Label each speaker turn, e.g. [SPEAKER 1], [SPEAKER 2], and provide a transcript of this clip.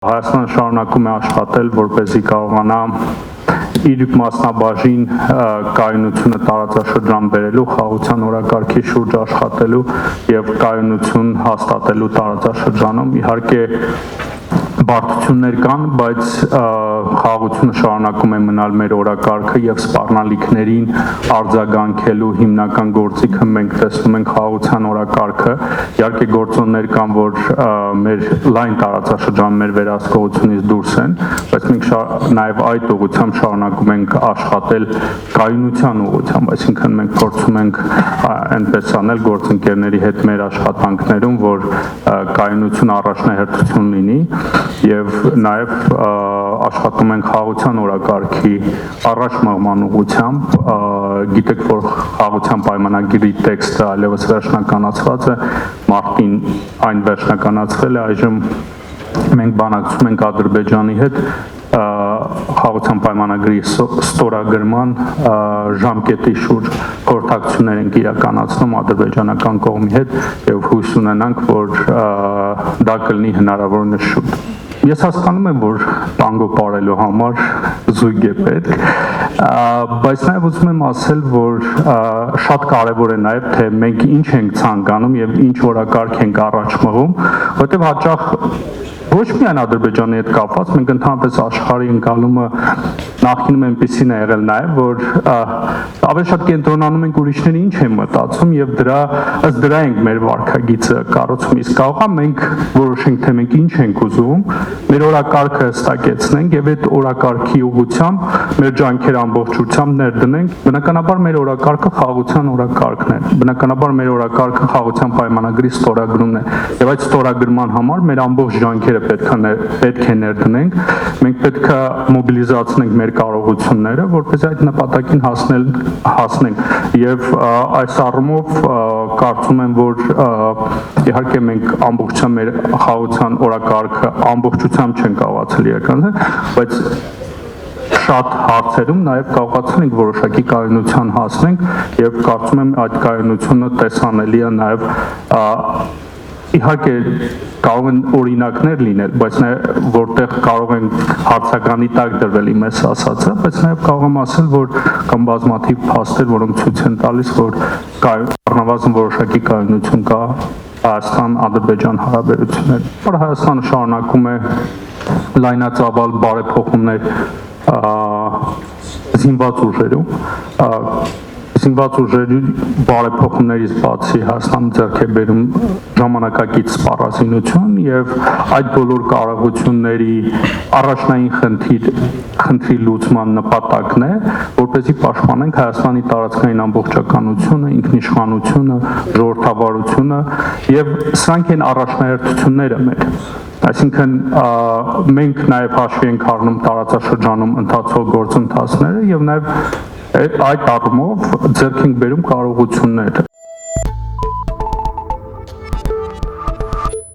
[SPEAKER 1] Հայաստանը շարունակում է աշխատել, որպեսզի կարողանա իր մասնաբաժին կայունությունը տարածաշրջան բերելու, խաղաղության օրակարգի շուրջ աշխատելու եւ կայունություն հաստատելու տարածաշրջանում։ Իհարկե բարդություններ կան, բայց խաղաղությունը շարունակում է մնալ մեր օրակարգը եւ սպառնալիքներին արձագանքելու հիմնական գործիքը մենք տեսնում ենք խաղաղության օրակարգը։ Իհարկե գործոններ կան, որ մեր լայն տարածաշրջան մեր վերահսկողությունից դուրս են, բայց մենք նաեւ այդ ուղղությամբ շարունակում ենք աշխատել կայունության ուղղությամբ, այսինքն մենք փորձում ենք այնպես անել գործընկերների հետ մեր աշխատանքներում, որ կայունություն առաջնահերթություն լինի եւ նաեւ աշխատում ենք խաղաղության օրակարգի առաջ մղման ուղղությամբ, գիտեք, որ խաղաղության պայմանագրի տեքստը այլևս վերջնականացված է, մարտին այն վերջնականացվել է, այժմ մենք բանակցում ենք Ադրբեջանի հետ խաղաղության պայմանագրի ստորագրման ժամկետի շուրջ խորհրդակցություններ ենք իրականացնում ադրբեջանական կողմի հետ եւ հույս ունենանք, որ դա կլինի հնարավորինս շուտ։ Ես հասկանում եմ, որ տանգո պարելու համար զույգ է պետք, բայց նաև ուզում եմ ասել, որ շատ կարևոր է նաև, թե մենք ինչ ենք ցանկանում եւ ինչ օրակարգ ենք առաջ մղում, որտեղ հաճախ ոչ միայն Ադրբեջանի հետ կապված, մենք ընդհանրապես աշխարհի ընկալումը նախինում այնպեսին է եղել նաև, որ ավելի շատ կենտրոնանում ենք ուրիշները ինչ են մտածում եւ ըստ դրա ենք մեր վարքագիծը կառուցում, իսկ կարող է մենք որոշենք, թե մենք ինչ ենք ուզում, մեր օրակարգը հստակեցնենք եւ այդ օրակարգի ուղղությամբ մեր ջանքերը ամբողջությամբ ներդնենք։ Բնականաբար մեր օրակարգը խաղաղության օրակարգն է, բնականաբար մեր օրակարգը խաղաղության պայմանագրի ստորագրումն է եւ այդ ստորագրման համար մեր ամբողջ ջանքերը պետք է ներդնենք, մենք պետք է մոբիլիզացնենք մեր կարողությունները, որպես այդ նպատակին հասնենք եւ այս առումով կարծում եմ, որ իհարկե մենք ամբողջությամբ մեր խաղաղության օրակարգը ամբողջությամբ չեն կարողացել իրականացնել, բայց շատ հարցերում նաև կարողացել ենք որոշակի կայունության հասնենք եւ կարծում եմ այդ կայունությունը տեսանելի է նաև իհարկե կարող են օրինակներ լինել, բայց նաև որտեղ կարող են հարցականի տակ դրվել իմես ասածը, բայց նաև կարող եմ ասել, որ կամ բազմաթիվ փաստեր, որոնք ցույց են տալիս, որ առնվազն որոշակի կայունություն կա Հայաստան-Ադրբեջան հարաբերություններում։ Որ Հայաստանը շարունակում է լայնածավալ բարեփոխումներ զինված ուժերում, զինված ուժերի բարեփոխումներից բացի Հայաստանը ձեռք է բերում ժամանակակից սպառազինություն եւ այդ բոլոր կարողությունների առաջնային խնդրի լուծման նպատակն է, որպեսզի պաշտպանենք Հայաստանի տարածքային ամբողջականությունը, ինքնիշխանությունը, ժողովրդավարությունը եւ սրանք են առաջնահերթությունները մեր։ Այսինքն մենք նաեւ հաշվի ենք առնում տարածաշրջանում ընթացող գործընթացները եւ նաեւ այդ առումով ձեռք ենք բերում կարողություններ։